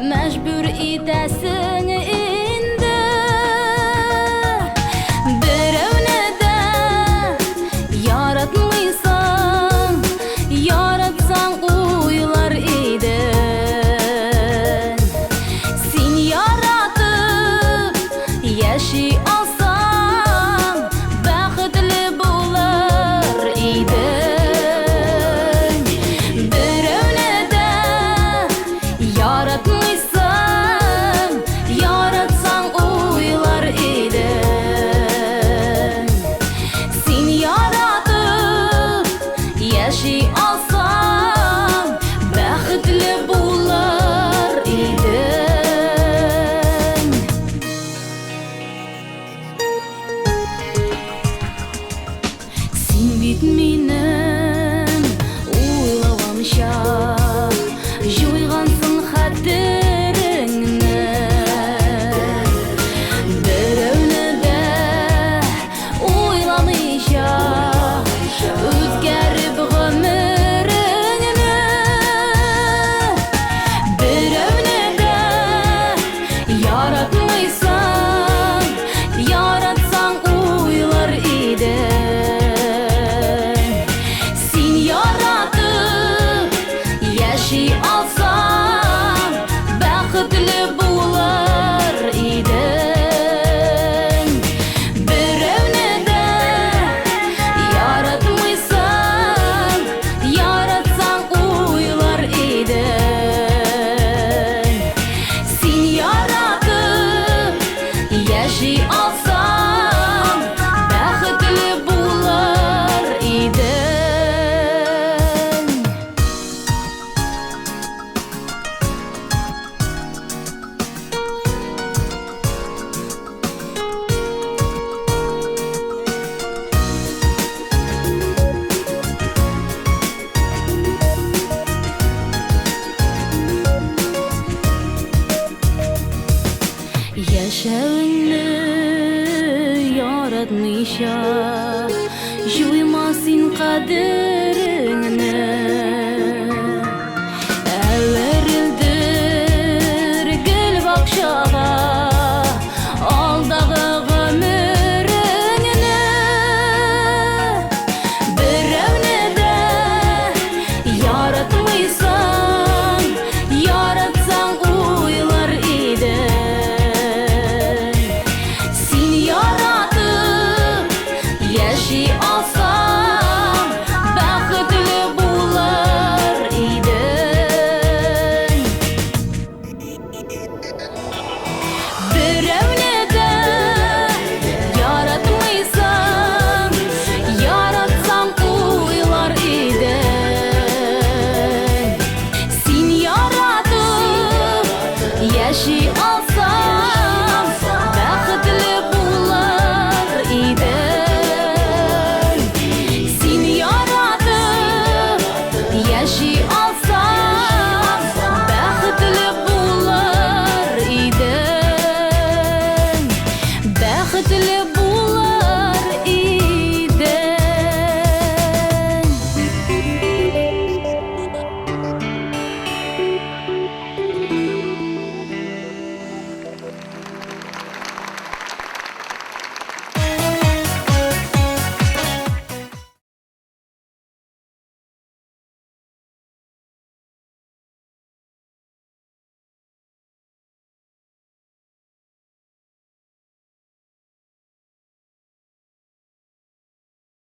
мәжбүр итәсең инде. Берәүне дә яратмыйсың, яратсаң уйлар идең. Син яратып яши алсаң, бәхетле булыр идең. Берәүне дә яратмыйсың, яратсаң уйлар идең. Син яратып яши алсаң, бәхетле булыр идең. Син бит минем уйлавымча жуйгансың хәтереңне. Берәүне дә уйламыйча үткәреп гомереңне. Берәүне дә яратмыйсың, яратсаң уйлар идең. Син яратып яши алсаң, бәхетле булыр идең. Берәүне дә яратмыйсың, яратсаң уйлар идең. Син яратып яши алсаң, бәхетле булыр идең. Яшәвеңне яратмыйча жуйма син кадер